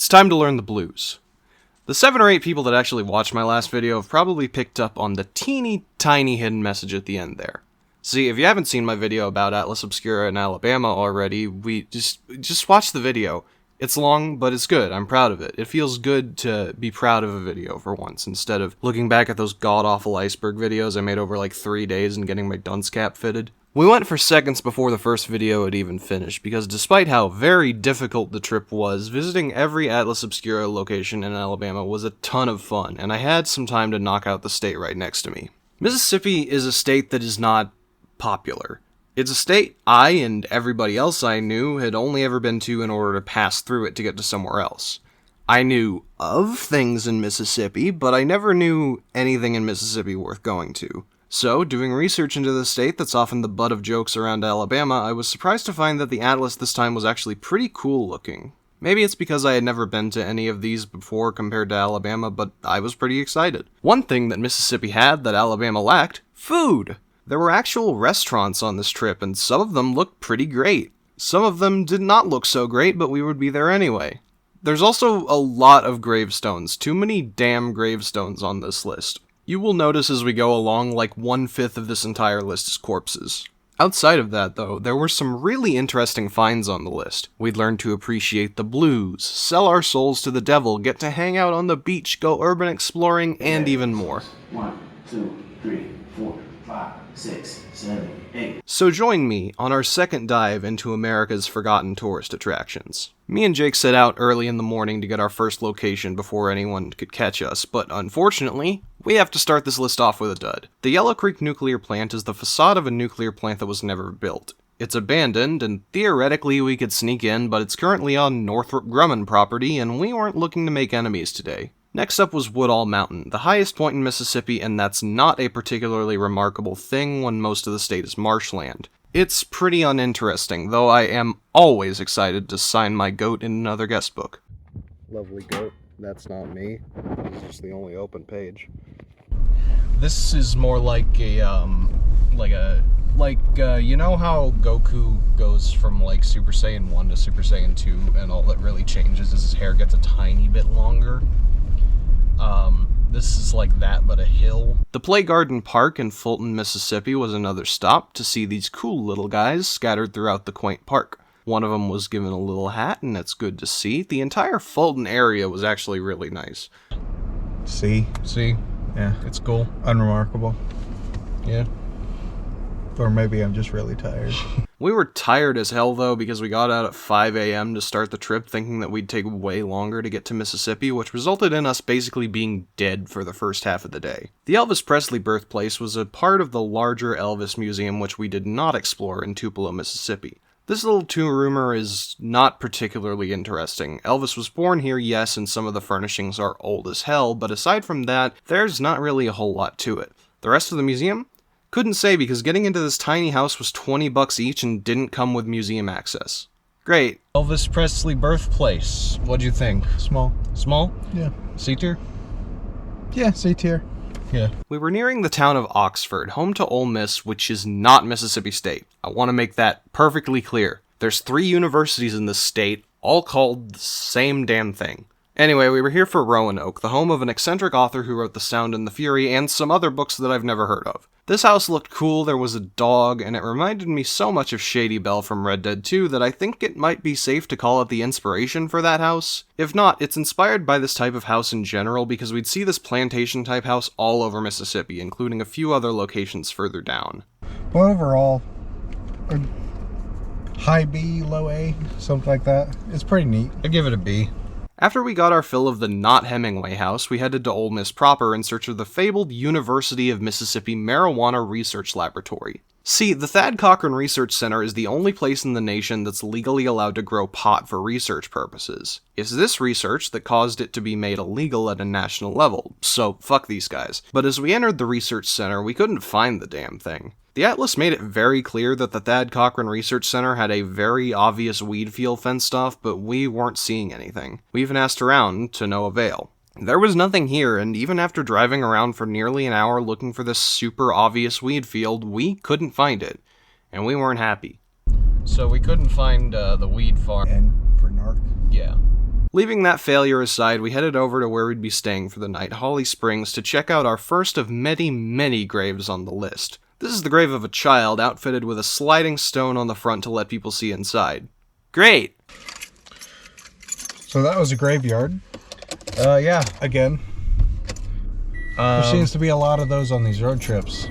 It's time to learn the blues. The 7 or 8 people that actually watched my last video have probably picked up on the teeny tiny hidden message at the end there. See, if you haven't seen my video about Atlas Obscura in Alabama already, just watch the video. It's long, but it's good. I'm proud of it. It feels good to be proud of a video for once, instead of looking back at those god-awful iceberg videos I made over like 3 days and getting my dunce cap fitted. We went for seconds before the first video had even finished, because despite how very difficult the trip was, visiting every Atlas Obscura location in Alabama was a ton of fun, and I had some time to knock out the state right next to me. Mississippi is a state that is not popular. It's a state I and everybody else I knew had only ever been to in order to pass through it to get to somewhere else. I knew of things in Mississippi, but I never knew anything in Mississippi worth going to. So, doing research into the state that's often the butt of jokes around Alabama, I was surprised to find that the atlas this time was actually pretty cool looking. Maybe it's because I had never been to any of these before compared to Alabama, but I was pretty excited. One thing that Mississippi had that Alabama lacked: food! There were actual restaurants on this trip, and some of them looked pretty great. Some of them did not look so great, but we would be there anyway. There's also a lot of gravestones, too many damn gravestones on this list. You will notice as we go along, like 1/5 of this entire list is corpses. Outside of that, though, there were some really interesting finds on the list. We'd learn to appreciate the blues, sell our souls to the devil, get to hang out on the beach, go urban exploring, and even more. 1, 2, 3, 4, 5, 6, 7, 8. So join me on our second dive into America's forgotten tourist attractions. Me and Jake set out early in the morning to get our first location before anyone could catch us, but unfortunately, we have to start this list off with a dud. The Yellow Creek nuclear plant is the facade of a nuclear plant that was never built. It's abandoned, and theoretically we could sneak in, but it's currently on Northrop Grumman property, and we weren't looking to make enemies today. Next up was Woodall Mountain, the highest point in Mississippi, and that's not a particularly remarkable thing when most of the state is marshland. It's pretty uninteresting, though I am always excited to sign my goat in another guest book. Lovely goat. That's not me. This is just the only open page. This is more like a, you know how Goku goes from, like, Super Saiyan 1 to Super Saiyan 2, and all that really changes is his hair gets a tiny bit longer? This is like that, but a hill. The Play Garden Park in Fulton, Mississippi was another stop to see these cool little guys scattered throughout the quaint park. One of them was given a little hat, and it's good to see. The entire Fulton area was actually really nice. See? Yeah, it's cool. Unremarkable. Yeah. Or maybe I'm just really tired. We were tired as hell, though, because we got out at 5 a.m. to start the trip thinking that we'd take way longer to get to Mississippi, which resulted in us basically being dead for the first half of the day. The Elvis Presley birthplace was a part of the larger Elvis Museum, which we did not explore in Tupelo, Mississippi. This little two-roomer is not particularly interesting. Elvis was born here, yes, and some of the furnishings are old as hell, but aside from that, there's not really a whole lot to it. The rest of the museum? Couldn't say, because getting into this tiny house was $20 each and didn't come with museum access. Great. Elvis Presley birthplace. What'd you think? Small. Small? Yeah. C tier? Yeah, C tier. Yeah. We were nearing the town of Oxford, home to Ole Miss, which is not Mississippi State. I want to make that perfectly clear. There's 3 universities in this state, all called the same damn thing. Anyway, we were here for Roanoke, the home of an eccentric author who wrote The Sound and the Fury and some other books that I've never heard of. This house looked cool, there was a dog, and it reminded me so much of Shady Belle from Red Dead 2 that I think it might be safe to call it the inspiration for that house. If not, it's inspired by this type of house in general, because we'd see this plantation type house all over Mississippi, including a few other locations further down. But overall, a high B, low A, something like that. It's pretty neat. I'd give it a B. After we got our fill of the not Hemingway house, we headed to Ole Miss proper in search of the fabled University of Mississippi Marijuana Research Laboratory. See, the Thad Cochran Research Center is the only place in the nation that's legally allowed to grow pot for research purposes. It's this research that caused it to be made illegal at a national level, so fuck these guys. But as we entered the research center, we couldn't find the damn thing. The atlas made it very clear that the Thad Cochran Research Center had a very obvious weed field fenced off, but we weren't seeing anything. We even asked around, to no avail. There was nothing here, and even after driving around for nearly an hour looking for this super obvious weed field, we couldn't find it. And we weren't happy. So we couldn't find the weed farm. N for narc. Yeah. Leaving that failure aside, we headed over to where we'd be staying for the night, Holly Springs, to check out our first of many, many graves on the list. This is the grave of a child outfitted with a sliding stone on the front to let people see inside. Great! So that was a graveyard. Yeah. Again. There seems to be a lot of those on these road trips.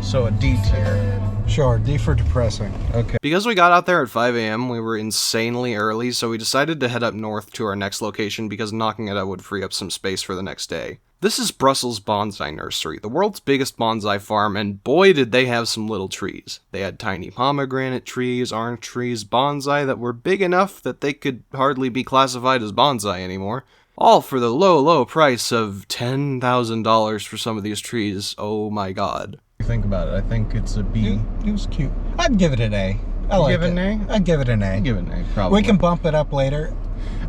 So a D tier. Sure, D for depressing. Okay. Because we got out there at 5 a.m., we were insanely early, so we decided to head up north to our next location because knocking it out would free up some space for the next day. This is Brussels Bonsai Nursery, the world's biggest bonsai farm, and boy did they have some little trees. They had tiny pomegranate trees, orange trees, bonsai that were big enough that they could hardly be classified as bonsai anymore. All for the low, low price of $10,000 for some of these trees. Oh my god. Think about it. I think it's a B. It was cute. I'd give it an A. I like give it it. an A? I'd give it an A. I'd give it an A, probably. We can bump it up later,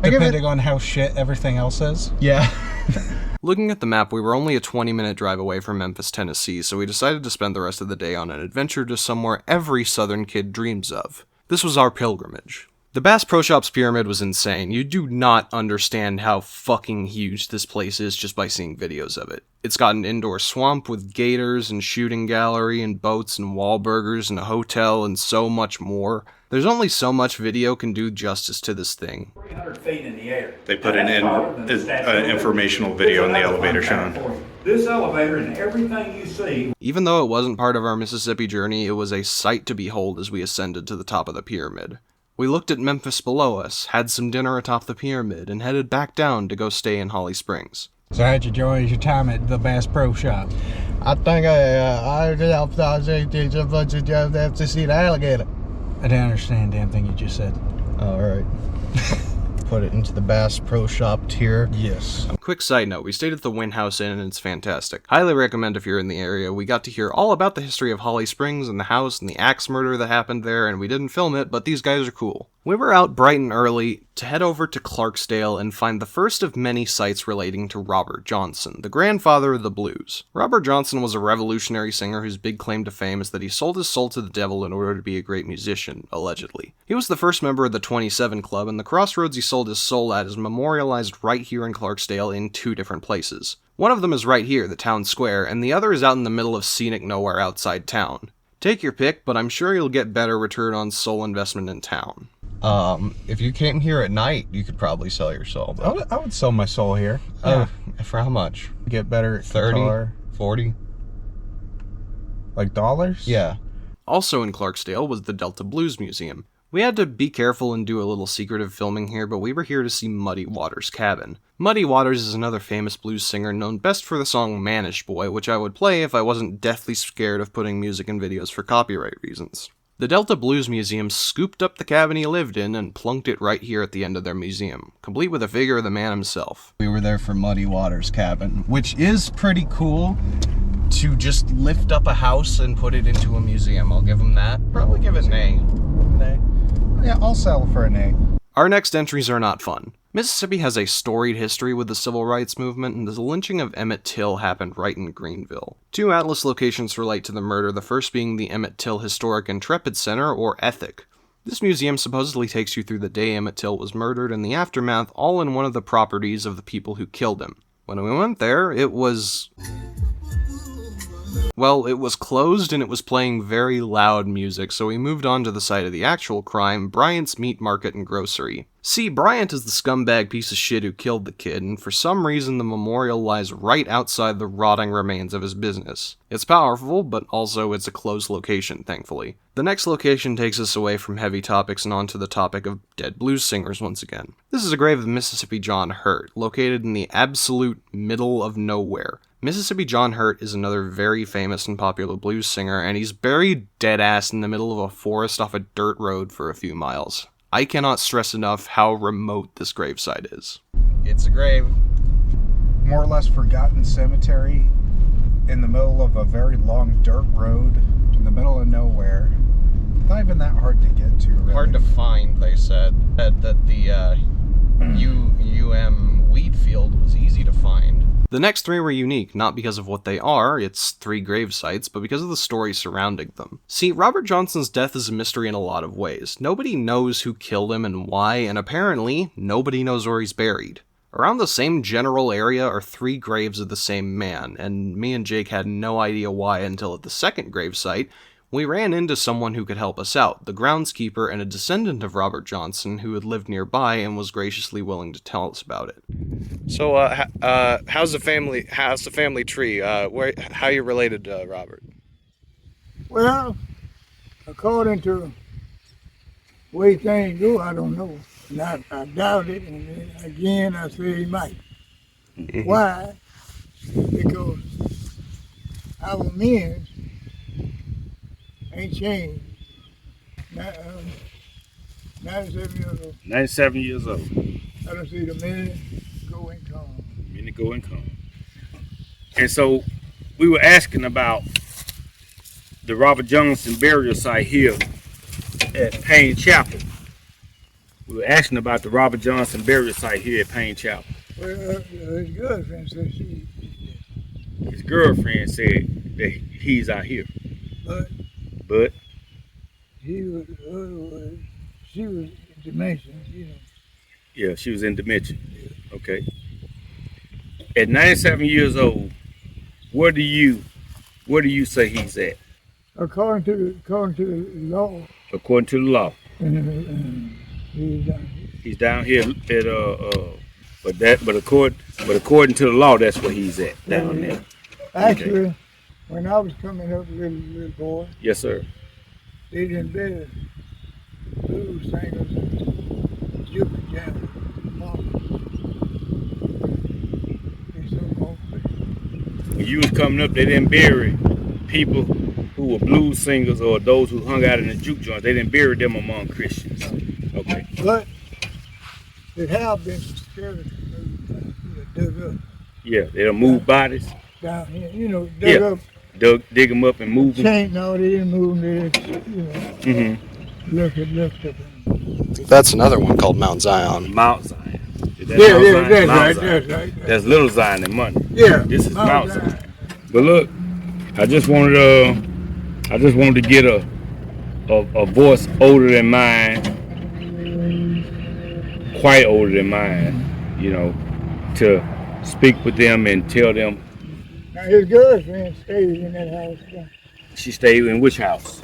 depending on how shit everything else is. Yeah. Looking at the map, we were only a 20-minute drive away from Memphis, Tennessee, so we decided to spend the rest of the day on an adventure to somewhere every Southern kid dreams of. This was our pilgrimage. The Bass Pro Shops pyramid was insane. You do not understand how fucking huge this place is just by seeing videos of it. It's got an indoor swamp with gators and shooting gallery and boats and Wahlburgers and a hotel and so much more. There's only so much video can do justice to this thing. 300 feet in the air. They put an informational video in the elevator showing. This elevator and everything you see. Even though it wasn't part of our Mississippi journey, it was a sight to behold as we ascended to the top of the pyramid. We looked at Memphis below us, had some dinner atop the pyramid, and headed back down to go stay in Holly Springs. So how'd you enjoy your time at the Bass Pro Shop? I think I have to see the alligator. I didn't understand a damn thing you just said. All right. Put it into the Bass Pro Shop tier. Yes. Quick side note, we stayed at the Wynn House Inn and it's fantastic. Highly recommend if you're in the area. We got to hear all about the history of Holly Springs and the house and the axe murder that happened there, and we didn't film it, but these guys are cool. We were out bright and early to head over to Clarksdale and find the first of many sites relating to Robert Johnson, the grandfather of the blues. Robert Johnson was a revolutionary singer whose big claim to fame is that he sold his soul to the devil in order to be a great musician, allegedly. He was the first member of the 27 Club, and the crossroads he sold his soul at is memorialized right here in Clarksdale in two different places. One of them is right here, the town square, and the other is out in the middle of scenic nowhere outside town. Take your pick, but I'm sure you'll get better return on soul investment in town. If you came here at night, you could probably sell your soul. I would sell my soul here. For how much? Get better at 30, guitar. 40? Like dollars? Yeah. Also in Clarksdale was the Delta Blues Museum. We had to be careful and do a little secretive filming here, but we were here to see Muddy Waters' cabin. Muddy Waters is another famous blues singer known best for the song Manish Boy, which I would play if I wasn't deathly scared of putting music in videos for copyright reasons. The Delta Blues Museum scooped up the cabin he lived in and plunked it right here at the end of their museum, complete with a figure of the man himself. We were there for Muddy Waters' cabin, which is pretty cool to just lift up a house and put it into a museum. I'll give him that. Probably give it an A. An A? Yeah, I'll sell for an A. Our next entries are not fun. Mississippi has a storied history with the civil rights movement, and the lynching of Emmett Till happened right in Greenville. Two Atlas locations relate to the murder, the first being the Emmett Till Historic Intrepid Center, or ETHIC. This museum supposedly takes you through the day Emmett Till was murdered and the aftermath, all in one of the properties of the people who killed him. When we went there, it was... well, it was closed and it was playing very loud music, so we moved on to the site of the actual crime, Bryant's Meat Market and Grocery. See, Bryant is the scumbag piece of shit who killed the kid, and for some reason the memorial lies right outside the rotting remains of his business. It's powerful, but also it's a closed location, thankfully. The next location takes us away from heavy topics and onto the topic of dead blues singers once again. This is a grave of Mississippi John Hurt, located in the absolute middle of nowhere. Mississippi John Hurt is another very famous and popular blues singer, and he's buried dead-ass in the middle of a forest off a dirt road for a few miles. I cannot stress enough how remote this gravesite is. It's a grave. More or less forgotten cemetery in the middle of a very long dirt road in the middle of nowhere. Not even that hard to get to, really. Hard to find, they said. That the UM wheat field was easy to find. The next three were unique, not because of what they are, it's 3 grave sites, but because of the story surrounding them. See, Robert Johnson's death is a mystery in a lot of ways. Nobody knows who killed him and why, and apparently, nobody knows where he's buried. Around the same general area are 3 graves of the same man, and me and Jake had no idea why until at the second grave site, we ran into someone who could help us out, the groundskeeper and a descendant of Robert Johnson who had lived nearby and was graciously willing to tell us about it. So, how's the family tree? How you related to Robert? Well, according to the way things go, I don't know. And I doubt it, and then again I say he might. Why? Because our men ain't changed. 97 years old. 97 years old. I don't see the men go and come. Many go and come. And so we were asking about the Robert Johnson burial site here at Payne Chapel. We were asking about the Robert Johnson burial site here at Payne Chapel. Well, his girlfriend said His girlfriend said that he's out here. But she was in dementia, you know. yeah, she was in dementia. Okay. At 97 years old, where do you say he's at? According to the law. According to the law. He's down He's here. down here at but according to the law, that's where he's at, down there. Actually, Okay. when I was coming up, little boy, Yes, sir. they didn't bury blues singers and juke jam mama. It's so awful. When you was coming up, they didn't bury people who were blues singers or those who hung out in the juke joints. They didn't bury them among Christians. Okay. But there have been some skeletons dug up Yeah, they'll move bodies. down here. You know, dug up. Dig them up and move them. Chain, no, they didn't move them. They, you know, lift up. That's another one called Mount Zion. Mount Zion. Yeah, that's Mount right, Zion. that's right. That's Little Zion in money. Yeah, This is Mount Zion. Zion. But look, I just wanted to get a voice older than mine, quite older than mine, you know, to speak with them and tell them. Now his girlfriend stays in that house. She stayed in which house?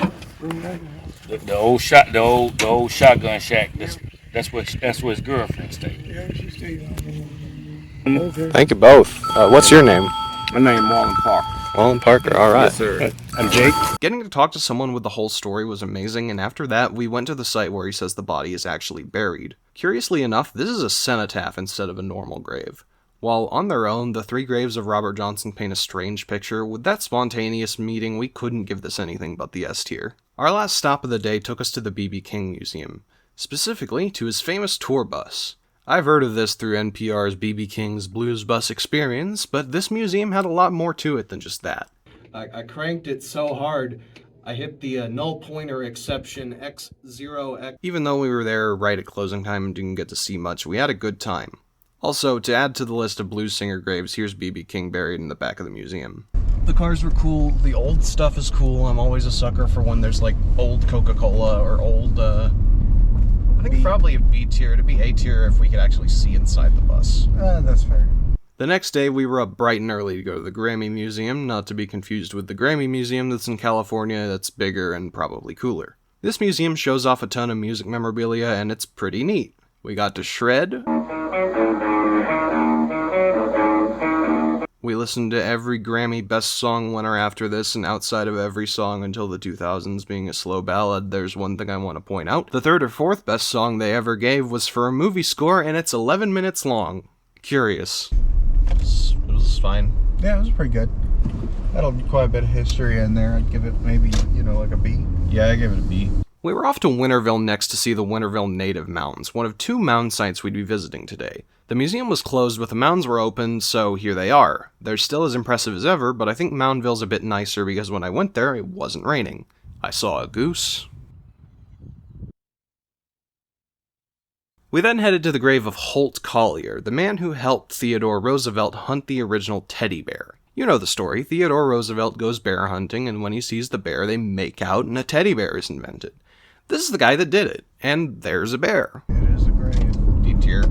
The old shotgun shack. That's where his girlfriend stayed. Yeah, she stays on there. Okay. Thank you both. What's your name? My name Marlon Parker. Alan Parker, alright. Yes, sir. I'm Jake. Getting to talk to someone with the whole story was amazing, and after that, we went to the site where he says the body is actually buried. Curiously enough, this is a cenotaph instead of a normal grave. While on their own, the 3 graves of Robert Johnson paint a strange picture, with that spontaneous meeting, we couldn't give this anything but the S tier. Our last stop of the day took us to the B.B. King Museum, specifically to his famous tour bus. I've heard of this through NPR's B.B. King's Blues Bus Experience, but this museum had a lot more to it than just that. I cranked it so hard, I hit the null pointer exception X0X. Even though we were there right at closing time and didn't get to see much, we had a good time. Also, to add to the list of blues singer graves, here's B.B. King buried in the back of the museum. The cars were cool, the old stuff is cool. I'm always a sucker for when there's like old Coca-Cola or old, I think probably a B tier, to be A tier if we could actually see inside the bus. That's fair. The next day, we were up bright and early to go to the Grammy Museum, not to be confused with the Grammy Museum that's in California that's bigger and probably cooler. This museum shows off a ton of music memorabilia, and it's pretty neat. We got to shred. We listened to every Grammy Best Song winner after this, and outside of every song until the 2000s being a slow ballad, there's one thing I want to point out. The 3rd or 4th best song they ever gave was for a movie score, and it's 11 minutes long. Curious. It was fine. Yeah, it was pretty good. That'll be quite a bit of history in there. I'd give it maybe, like a B. Yeah, I gave it a B. We were off to Winterville next to see the Winterville Native Mounds, one of 2 mound sites we'd be visiting today. The museum was closed, but the mounds were open, so here they are. They're still as impressive as ever, but I think Moundville's a bit nicer because when I went there, it wasn't raining. I saw a goose. We then headed to the grave of Holt Collier, the man who helped Theodore Roosevelt hunt the original teddy bear. You know the story. Theodore Roosevelt goes bear hunting, and when he sees the bear, they make out and a teddy bear is invented. This is the guy that did it, and there's a bear. It is a grave. D tier.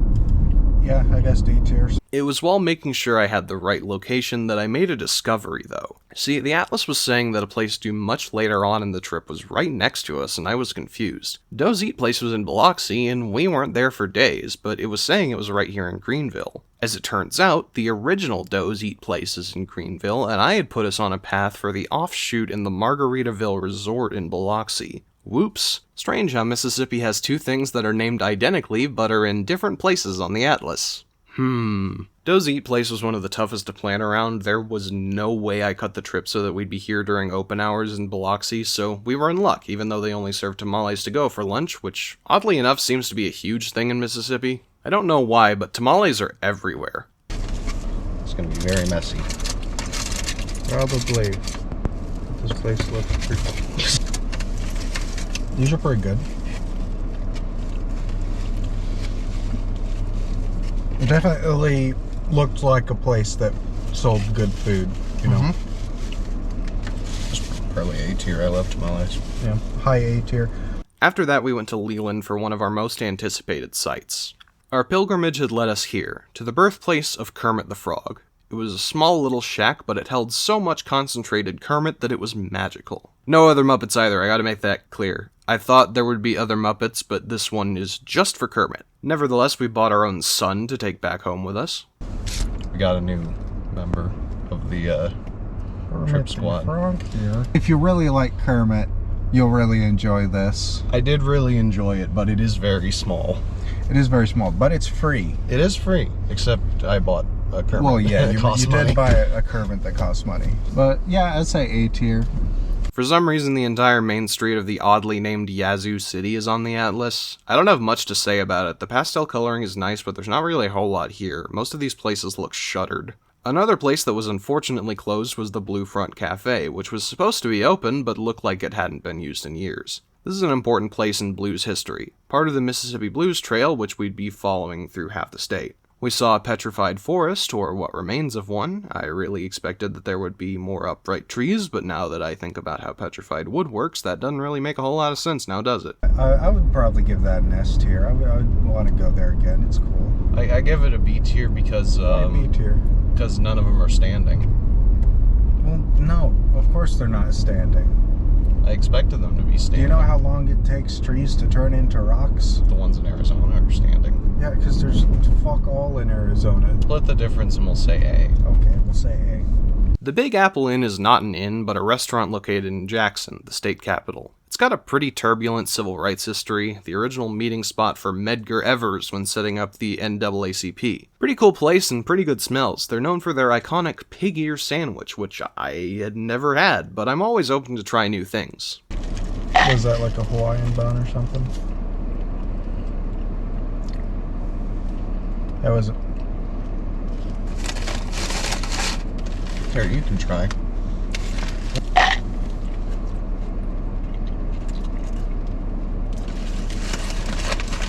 Yeah, I guess D tiers. It was while making sure I had the right location that I made a discovery, though. See, the atlas was saying that a place due much later on in the trip was right next to us, and I was confused. Doe's Eat place was in Biloxi, and we weren't there for days, but it was saying it was right here in Greenville. As it turns out, the original Doe's Eat place is in Greenville, and I had put us on a path for the offshoot in the Margaritaville Resort in Biloxi. Whoops. Strange how Mississippi has two things that are named identically, but are in different places on the atlas. Doe's Eat place was one of the toughest to plan around. There was no way I cut the trip so that we'd be here during open hours in Biloxi, so we were in luck, even though they only served tamales to go for lunch, which, oddly enough, seems to be a huge thing in Mississippi. I don't know why, but tamales are everywhere. It's gonna be very messy. Probably. This place looks pretty. These are pretty good. It definitely looked like a place that sold good food, you know? It's probably A tier. I love tamales. Yeah, high A tier. After that, we went to Leland for one of our most anticipated sites. Our pilgrimage had led us here, to the birthplace of Kermit the Frog. It was a small little shack, but it held so much concentrated Kermit that it was magical. No other Muppets either, I gotta make that clear. I thought there would be other Muppets, but this one is just for Kermit. Nevertheless, we bought our own sun to take back home with us. We got a new member of the trip squad. Frog here. If you really like Kermit, you'll really enjoy this. I did really enjoy it, but it is very small. It is very small, but it's free. It is free, except I bought a Kermit. Well, yeah, It you costs did money. buy a Kermit that costs money. But yeah, I'd say A tier. For some reason, the entire main street of the oddly named Yazoo City is on the atlas. I don't have much to say about it. The pastel coloring is nice, but there's not really a whole lot here. Most of these places look shuttered. Another place that was unfortunately closed was the Blue Front Cafe, which was supposed to be open, but looked like it hadn't been used in years. This is an important place in blues history, part of the Mississippi Blues Trail, which we'd be following through half the state. We saw a petrified forest, or what remains of one. I really expected that there would be more upright trees, but now that I think about how petrified wood works, that doesn't really make a whole lot of sense now, does it? I would probably give that an S tier. I would want to go there again. It's cool. I give it a B tier because B tier. because none of them are standing. Well, no, of course they're not standing. I expected them to be standing. Do you know how long it takes trees to turn into rocks? The ones in Arizona are standing. Yeah, because there's fuck all in Arizona. Split the difference and we'll say A. Okay, we'll say A. The Big Apple Inn is not an inn, but a restaurant located in Jackson, the state capital. It's got a pretty turbulent civil rights history, the original meeting spot for Medgar Evers when setting up the NAACP. Pretty cool place and pretty good smells. They're known for their iconic pig ear sandwich, which I had never had, but I'm always open to try new things. Was that like a Hawaiian bun or something? That wasn't. Here, you can try.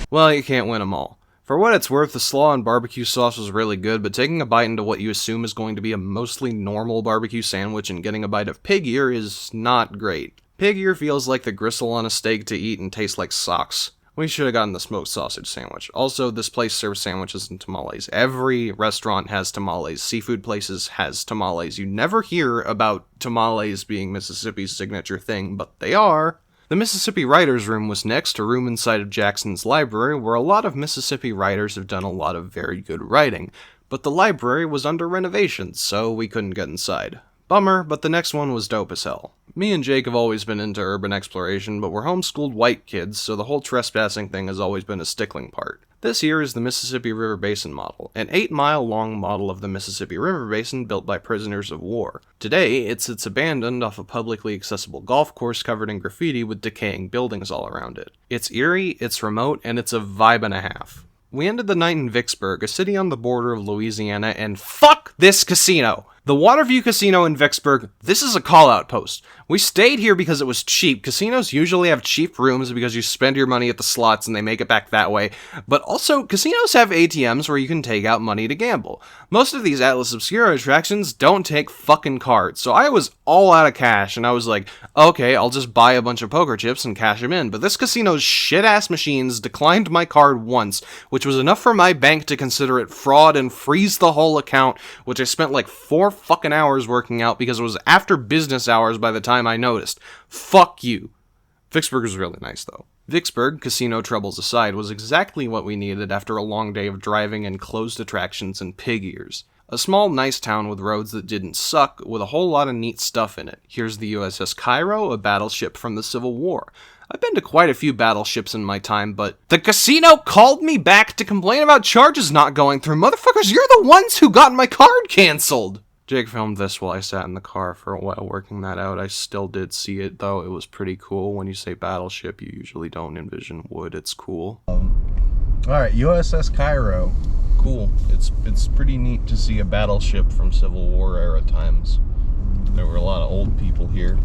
Well, you can't win them all. For what it's worth, the slaw and barbecue sauce was really good, but taking a bite into what you assume is going to be a mostly normal barbecue sandwich and getting a bite of pig ear is not great. Pig ear feels like the gristle on a steak to eat and tastes like socks. We should have gotten the smoked sausage sandwich. Also, this place serves sandwiches and tamales. Every restaurant has tamales. Seafood places has tamales. You never hear about tamales being Mississippi's signature thing, but they are. The Mississippi Writers' Room was next, a room inside of Jackson's library where a lot of Mississippi writers have done a lot of very good writing, but the library was under renovation, so we couldn't get inside. Bummer, but the next one was dope as hell. Me and Jake have always been into urban exploration, but we're homeschooled white kids, so the whole trespassing thing has always been a stickling part. This here is the Mississippi River Basin model, an 8-mile-long model of the Mississippi River Basin built by prisoners of war. Today, it sits abandoned off a publicly accessible golf course covered in graffiti with decaying buildings all around it. It's eerie, it's remote, and it's a vibe and a half. We ended the night in Vicksburg, a city on the border of Louisiana, and fuck this casino! The Waterview Casino in Vicksburg, this is a call-out post. We stayed here because it was cheap. Casinos usually have cheap rooms because you spend your money at the slots and they make it back that way. But also, casinos have ATMs where you can take out money to gamble. Most of these Atlas Obscura attractions don't take fucking cards, so I was all out of cash and I was like, okay, I'll just buy a bunch of poker chips and cash them in. But this casino's shit-ass machines declined my card once, which was enough for my bank to consider it fraud and freeze the whole account, which I spent like 4 fucking hours working out because it was after business hours by the time I noticed. Fuck you. Vicksburg was really nice though. Vicksburg, casino troubles aside, was exactly what we needed after a long day of driving and closed attractions and pig ears. A small, nice town with roads that didn't suck, with a whole lot of neat stuff in it. Here's the USS Cairo, a battleship from the Civil War. I've been to quite a few battleships in my time, but the casino called me back to complain about charges not going through. Motherfuckers, you're the ones who got my card canceled! Jake filmed this while I sat in the car for a while working that out. I still did see it, though. It was pretty cool. When you say battleship, you usually don't envision wood. It's cool. Alright, USS Cairo. Cool. It's pretty neat to see a battleship from Civil War era times. There were a lot of old people here.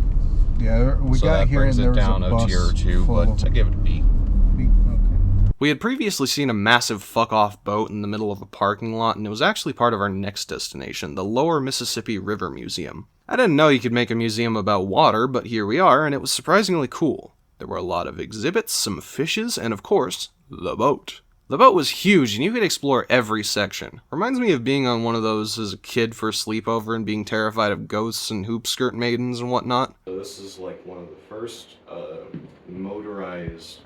Yeah, we so got that here brings and there it was down a a bus tier or two, full but of I give it a B. Okay. We had previously seen a massive fuck-off boat in the middle of a parking lot, and it was actually part of our next destination, the Lower Mississippi River Museum. I didn't know you could make a museum about water, but here we are, and it was surprisingly cool. There were a lot of exhibits, some fishes, and of course, the boat. The boat was huge, and you could explore every section. Reminds me of being on one of those as a kid for a sleepover and being terrified of ghosts and hoop skirt maidens and whatnot. So this is like one of the first motorized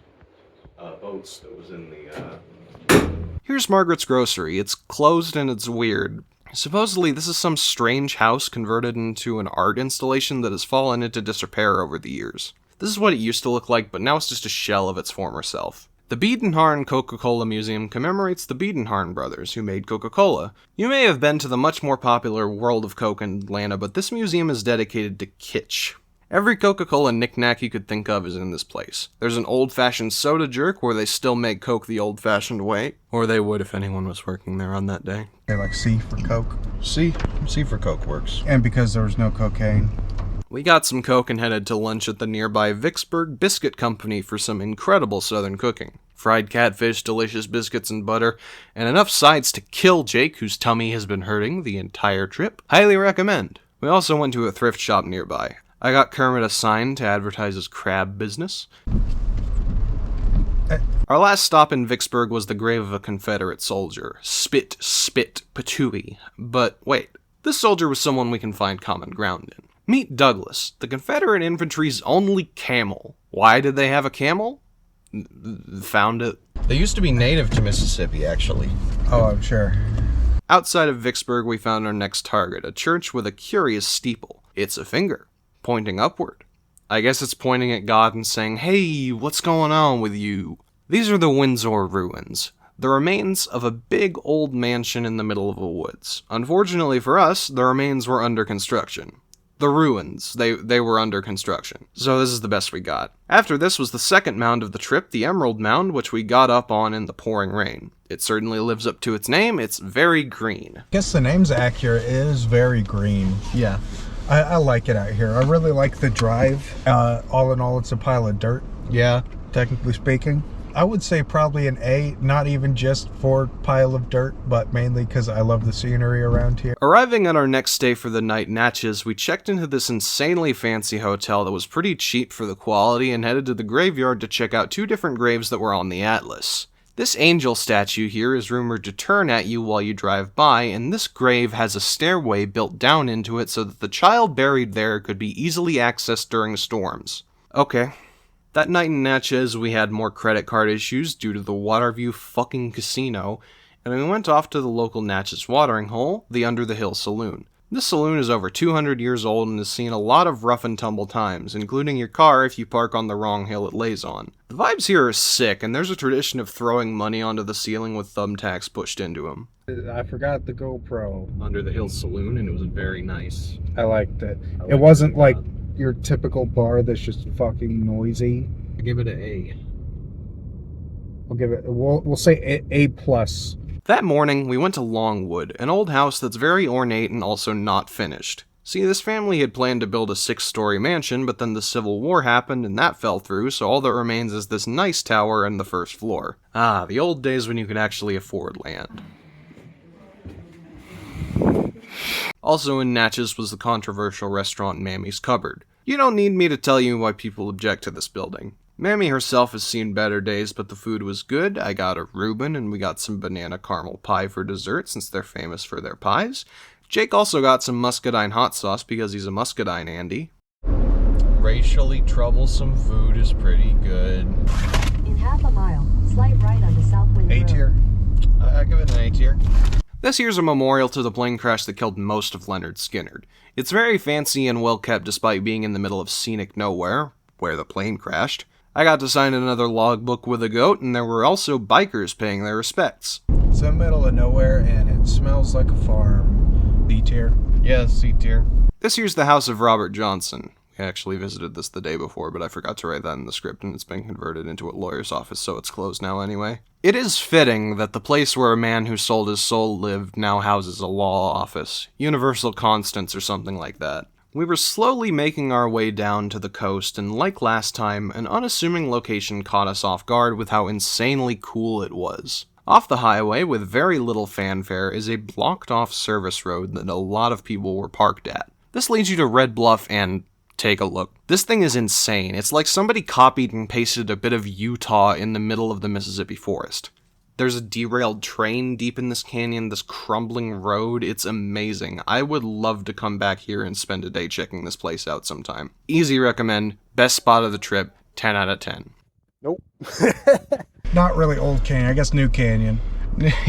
boats that was in the... Here's Margaret's Grocery. It's closed and it's weird. Supposedly, this is some strange house converted into an art installation that has fallen into disrepair over the years. This is what it used to look like, but now it's just a shell of its former self. The Biedenharn Coca-Cola Museum commemorates the Biedenharn brothers, who made Coca-Cola. You may have been to the much more popular World of Coke in Atlanta, but this museum is dedicated to kitsch. Every Coca-Cola knick-knack you could think of is in this place. There's an old-fashioned soda jerk where they still make Coke the old-fashioned way. Or they would if anyone was working there on that day. Okay, like C for Coke. C for Coke works. And because there was no cocaine. We got some Coke and headed to lunch at the nearby Vicksburg Biscuit Company for some incredible southern cooking. Fried catfish, delicious biscuits and butter, and enough sides to kill Jake, whose tummy has been hurting the entire trip. Highly recommend. We also went to a thrift shop nearby. I got Kermit a sign to advertise his crab business. Our last stop in Vicksburg was the grave of a Confederate soldier. Spit, patooey. But wait, this soldier was someone we can find common ground in. Meet Douglas, the Confederate infantry's only camel. Why did they have a camel? Found it. They used to be native to Mississippi, actually. Oh, I'm sure. Outside of Vicksburg, we found our next target, a church with a curious steeple. It's a finger, pointing upward. I guess it's pointing at God and saying, hey, what's going on with you? These are the Windsor ruins, the remains of a big old mansion in the middle of the woods. Unfortunately for us, the remains were under construction. The ruins, they were under construction. So this is the best we got. After this was the second mound of the trip, the Emerald Mound, which we got up on in the pouring rain. It certainly lives up to its name. It's very green. I guess the name's accurate. It is very green. Yeah. I like it out here. I really like the drive. All in all, it's a pile of dirt. Yeah. Technically speaking. I would say probably an A, not even just for pile of dirt, but mainly because I love the scenery around here. Arriving at our next stay for the night, Natchez, we checked into this insanely fancy hotel that was pretty cheap for the quality and headed to the graveyard to check out 2 different graves that were on the Atlas. This angel statue here is rumored to turn at you while you drive by, and this grave has a stairway built down into it so that the child buried there could be easily accessed during storms. Okay. That night in Natchez, we had more credit card issues due to the Waterview fucking casino, and we went off to the local Natchez watering hole, the Under the Hill Saloon. This saloon is over 200 years old and has seen a lot of rough and tumble times, including your car if you park on the wrong hill it lays on. The vibes here are sick, and there's a tradition of throwing money onto the ceiling with thumbtacks pushed into them. I forgot the GoPro. Under the Hill Saloon, and it was very nice. I liked it. It wasn't like your typical bar that's just fucking noisy. I give it an A. We'll give it. We'll say A plus. That morning, we went to Longwood, an old house that's very ornate and also not finished. See, this family had planned to build a 6-story mansion, but then the Civil War happened and that fell through, so all that remains is this nice tower and the first floor. Ah, the old days when you could actually afford land. Also in Natchez was the controversial restaurant Mammy's Cupboard. You don't need me to tell you why people object to this building. Mammy herself has seen better days, but the food was good. I got a Reuben, and we got some banana caramel pie for dessert, since they're famous for their pies. Jake also got some muscadine hot sauce because he's a muscadine Andy. Racially troublesome food is pretty good. In half a mile, slight right onto Southwind A Road. tier. I give it an A tier. This here's a memorial to the plane crash that killed most of Leonard Skinner. It's very fancy and well kept despite being in the middle of scenic nowhere, where the plane crashed. I got to sign another logbook with a goat, and there were also bikers paying their respects. It's in the middle of nowhere and it smells like a farm. B tier. Yeah, C tier. This here's the house of Robert Johnson. We actually visited this the day before, but I forgot to write that in the script, and it's been converted into a lawyer's office, so it's closed now anyway. It is fitting that the place where a man who sold his soul lived now houses a law office, Universal Constance or something like that. We were slowly making our way down to the coast, and like last time, an unassuming location caught us off guard with how insanely cool it was. Off the highway, with very little fanfare, is a blocked-off service road that a lot of people were parked at. This leads you to Red Bluff and... take a look. This thing is insane. It's like somebody copied and pasted a bit of Utah in the middle of the Mississippi forest. There's a derailed train deep in this canyon, this crumbling road. It's amazing. I would love to come back here and spend a day checking this place out sometime. Easy recommend. Best spot of the trip. 10 out of 10. Nope. Not really old canyon, I guess new canyon.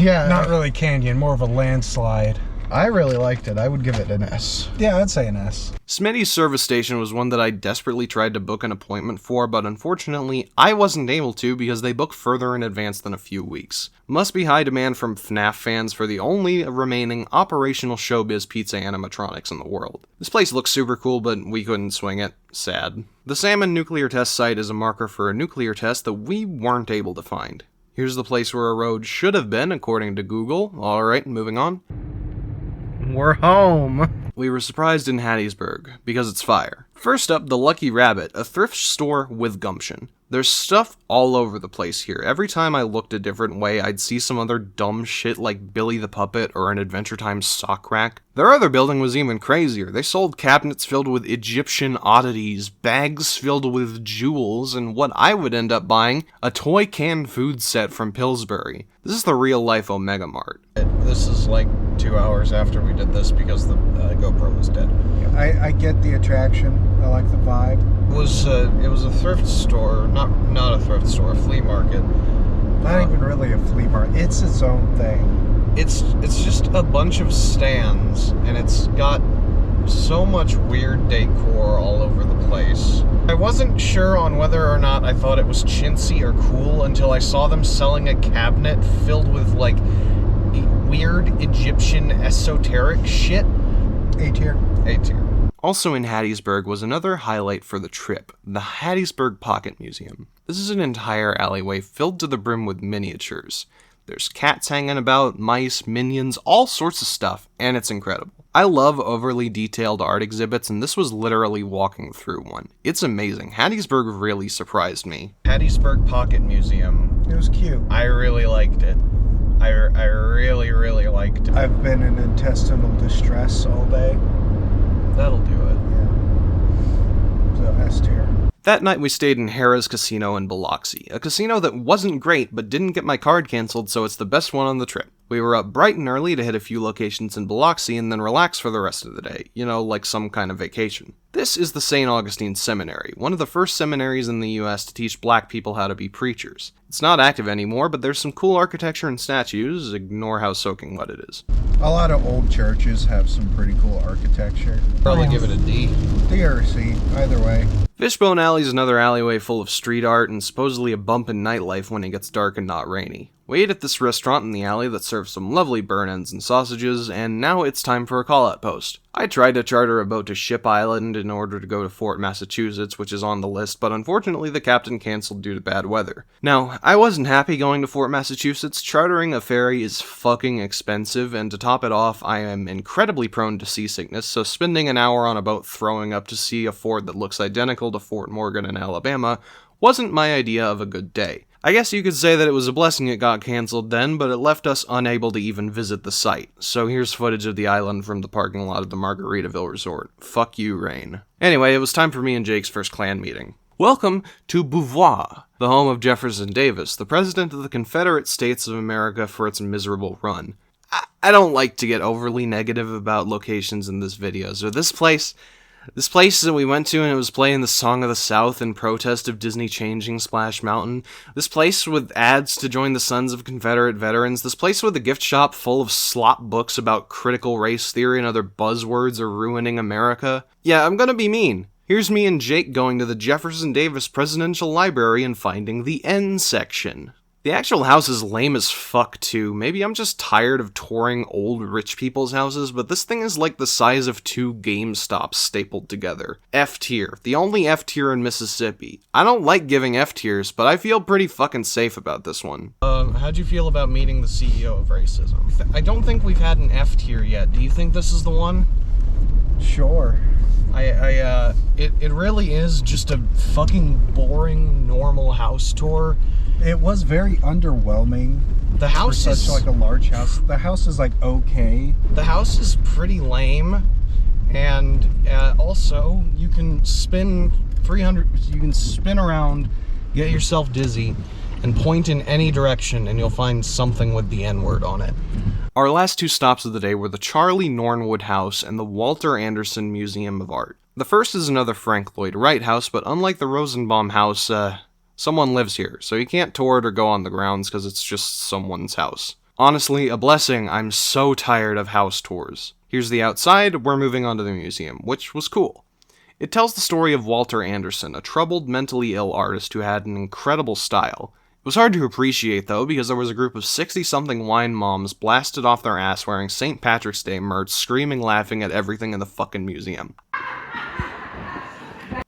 Yeah. Not really canyon, more of a landslide. I really liked it. I would give it an S. Yeah, I'd say an S. Smitty's service station was one that I desperately tried to book an appointment for, but unfortunately, I wasn't able to because they book further in advance than a few weeks. Must be high demand from FNAF fans for the only remaining operational Showbiz Pizza animatronics in the world. This place looks super cool, but we couldn't swing it. Sad. The Salmon nuclear test site is a marker for a nuclear test that we weren't able to find. Here's the place where a road should have been, according to Google. Alright, moving on. We're home. We were surprised in Hattiesburg, because it's fire. First up, the Lucky Rabbit, a thrift store with gumption. There's stuff all over the place here. Every time I looked a different way, I'd see some other dumb shit like Billy the Puppet or an Adventure Time sock rack. Their other building was even crazier. They sold cabinets filled with Egyptian oddities, bags filled with jewels, and what I would end up buying, a toy canned food set from Pillsbury. This is the real-life Omega Mart. This is like 2 hours after we did this because the GoPro was dead. I get the attraction. I like the vibe. It was a thrift store, not a thrift store, a flea market. Not even really a flea market. It's its own thing. It's just a bunch of stands, and it's got so much weird decor all over the place. I wasn't sure on whether or not I thought it was chintzy or cool until I saw them selling a cabinet filled with like weird Egyptian esoteric shit. A tier. A tier. Also in Hattiesburg was another highlight for the trip, the Hattiesburg Pocket Museum. This is an entire alleyway filled to the brim with miniatures. There's cats hanging about, mice, minions, all sorts of stuff, and it's incredible. I love overly detailed art exhibits, and this was literally walking through one. It's amazing. Hattiesburg really surprised me. Hattiesburg Pocket Museum. It was cute. I really liked it. I really, really liked it. I've been in intestinal distress all day. That'll do it. Yeah. So S tier. That night we stayed in Harrah's Casino in Biloxi, a casino that wasn't great but didn't get my card canceled, so it's the best one on the trip. We were up bright and early to hit a few locations in Biloxi and then relax for the rest of the day, you know, like some kind of vacation. This is the St. Augustine Seminary, one of the first seminaries in the US to teach black people how to be preachers. It's not active anymore, but there's some cool architecture and statues, ignore how soaking wet it is. A lot of old churches have some pretty cool architecture. Probably give it a D. D or C, either way. Fishbone Alley is another alleyway full of street art and supposedly a bump in nightlife when it gets dark and not rainy. We ate at this restaurant in the alley that serves some lovely burn ends and sausages, and now it's time for a call-out post. I tried to charter a boat to Ship Island in order to go to Fort Massachusetts, which is on the list, but unfortunately the captain canceled due to bad weather. Now, I wasn't happy going to Fort Massachusetts. Chartering a ferry is fucking expensive, and to top it off, I am incredibly prone to seasickness, so spending an hour on a boat throwing up to see a fort that looks identical to Fort Morgan in Alabama wasn't my idea of a good day. I guess you could say that it was a blessing it got cancelled then, but it left us unable to even visit the site. So here's footage of the island from the parking lot of the Margaritaville Resort. Fuck you, rain. Anyway, it was time for me and Jake's first clan meeting. Welcome to Beauvoir, the home of Jefferson Davis, the President of the Confederate States of America for its miserable run. I don't like to get overly negative about locations in this video, so this place that we went to and it was playing the Song of the South in protest of Disney changing Splash Mountain. This place with ads to join the Sons of Confederate Veterans. This place with a gift shop full of slop books about critical race theory and other buzzwords are ruining America. Yeah, I'm gonna be mean. Here's me and Jake going to the Jefferson Davis Presidential Library and finding the N section. The actual house is lame as fuck too. Maybe I'm just tired of touring old rich people's houses, but this thing is like the size of 2 GameStops stapled together. F tier. The only F tier in Mississippi. I don't like giving F tiers, but I feel pretty fucking safe about this one. How'd you feel about meeting the CEO of Racism? I don't think we've had an F tier yet. Do you think this is the one? Sure. It really is just a fucking boring, normal house tour. It was very underwhelming. The house for is such like a large house. The house is like okay. The house is pretty lame, and also you can spin 300. You can spin around, get yourself dizzy, and point in any direction, and you'll find something with the N-word on it. Our last 2 stops of the day were the Charlie Nornwood House and the Walter Anderson Museum of Art. The first is another Frank Lloyd Wright house, but unlike the Rosenbaum house, someone lives here, so you can't tour it or go on the grounds because it's just someone's house. Honestly, a blessing. I'm so tired of house tours. Here's the outside. We're moving on to the museum, which was cool. It tells the story of Walter Anderson, a troubled, mentally ill artist who had an incredible style. It was hard to appreciate, though, because there was a group of 60-something wine moms blasted off their ass wearing St. Patrick's Day merch, screaming, laughing at everything in the fucking museum.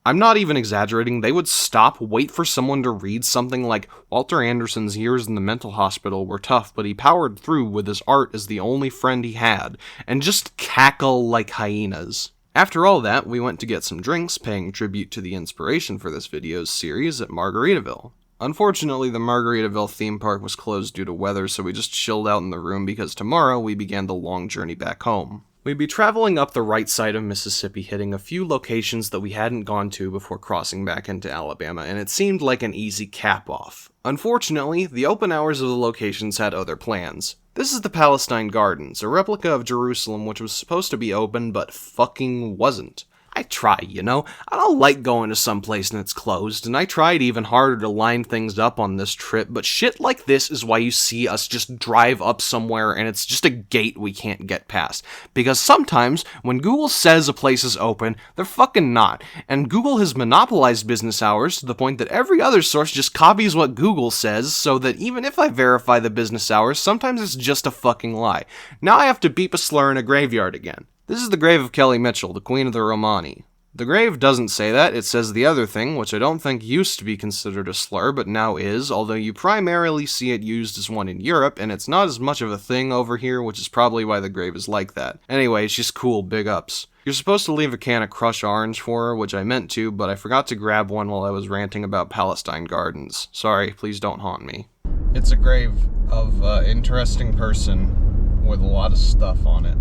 I'm not even exaggerating. They would stop, wait for someone to read something like, Walter Anderson's years in the mental hospital were tough, but he powered through with his art as the only friend he had, and just cackle like hyenas. After all that, we went to get some drinks, paying tribute to the inspiration for this video's series at Margaritaville. Unfortunately, the Margaritaville theme park was closed due to weather, so we just chilled out in the room because tomorrow we began the long journey back home. We'd be traveling up the right side of Mississippi, hitting a few locations that we hadn't gone to before crossing back into Alabama, and it seemed like an easy cap-off. Unfortunately, the open hours of the locations had other plans. This is the Palestine Gardens, a replica of Jerusalem which was supposed to be open but fucking wasn't. I try, you know? I don't like going to some place and it's closed, and I tried even harder to line things up on this trip, but shit like this is why you see us just drive up somewhere and it's just a gate we can't get past. Because sometimes, when Google says a place is open, they're fucking not. And Google has monopolized business hours to the point that every other source just copies what Google says, so that even if I verify the business hours, sometimes it's just a fucking lie. Now I have to beep a slur in a graveyard again. This is the grave of Kelly Mitchell, the Queen of the Romani. The grave doesn't say that, it says the other thing, which I don't think used to be considered a slur, but now is, although you primarily see it used as one in Europe, and it's not as much of a thing over here, which is probably why the grave is like that. Anyway, she's cool, big ups. You're supposed to leave a can of Crush Orange for her, which I meant to, but I forgot to grab one while I was ranting about Palestine Gardens. Sorry, please don't haunt me. It's a grave of an interesting person with a lot of stuff on it.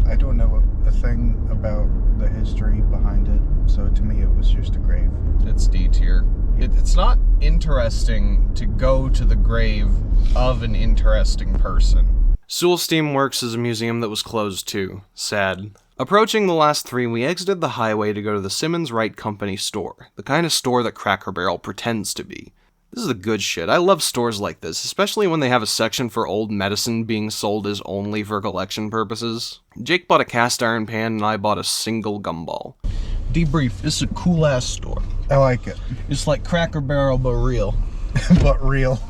I don't know a thing about the history behind it, so to me it was just a grave. It's D tier. It's not interesting to go to the grave of an interesting person. Sewell Steamworks is a museum that was closed too. Sad. Approaching the last 3, we exited the highway to go to the Simmons Wright Company store, the kind of store that Cracker Barrel pretends to be. This is the good shit. I love stores like this, especially when they have a section for old medicine being sold as only for collection purposes. Jake bought a cast iron pan and I bought a single gumball. Debrief, this is a cool ass store. I like it. It's like Cracker Barrel but real. But real.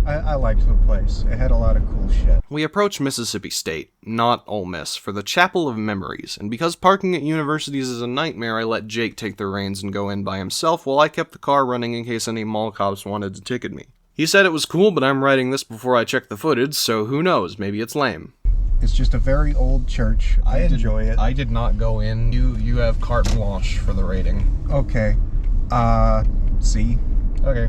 I liked the place. It had a lot of cool shit. We approach Mississippi State, not Ole Miss, for the Chapel of Memories, and because parking at universities is a nightmare, I let Jake take the reins and go in by himself while I kept the car running in case any mall cops wanted to ticket me. He said it was cool, but I'm writing this before I check the footage, so who knows, maybe it's lame. It's just a very old church. I enjoy it. I did not go in. You have carte blanche for the rating. Okay. C. Okay.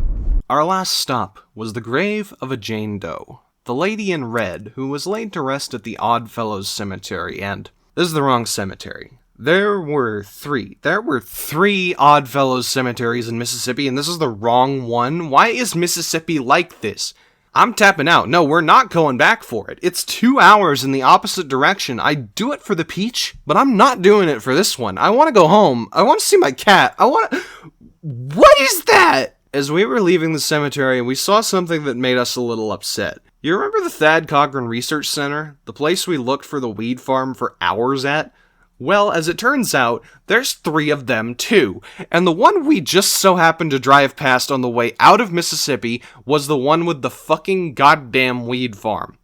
Our last stop was the grave of a Jane Doe, the lady in red who was laid to rest at the Oddfellows Cemetery, and this is the wrong cemetery. There were three Oddfellows cemeteries in Mississippi, and this is the wrong one. Why is Mississippi like this? I'm tapping out. No, we're not going back for it. It's 2 hours in the opposite direction. I do it for the peach, but I'm not doing it for this one. I want to go home. I want to see my cat. What is that? As we were leaving the cemetery, we saw something that made us a little upset. You remember the Thad Cochran Research Center? The place we looked for the weed farm for hours at? Well, as it turns out, there's 3 of them too, and the one we just so happened to drive past on the way out of Mississippi was the one with the fucking goddamn weed farm.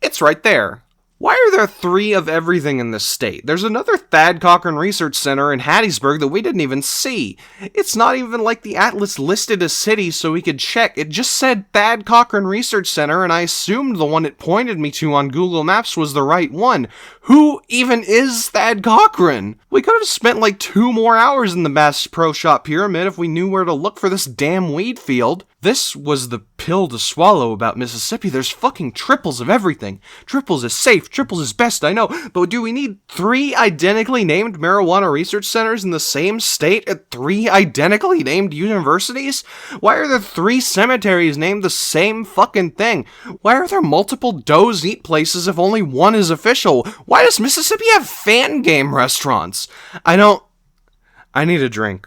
It's right there. Why are there 3 of everything in this state? There's another Thad Cochran Research Center in Hattiesburg that we didn't even see. It's not even like the atlas listed a city so we could check. It just said Thad Cochran Research Center, and I assumed the one it pointed me to on Google Maps was the right one. Who even is Thad Cochran? We could have spent like 2 more hours in the Bass Pro Shop Pyramid if we knew where to look for this damn weed field. This was the pill to swallow about Mississippi. There's fucking triples of everything. Triples is safe, triples is best, I know. But do we need 3 identically named marijuana research centers in the same state at 3 identically named universities? Why are there 3 cemeteries named the same fucking thing? Why are there multiple Doe's Eat places if only one is official? Why does Mississippi have fan game restaurants? I need a drink.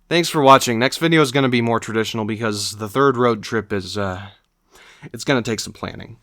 Thanks for watching. Next video is going to be more traditional because the 3rd road trip is, it's going to take some planning.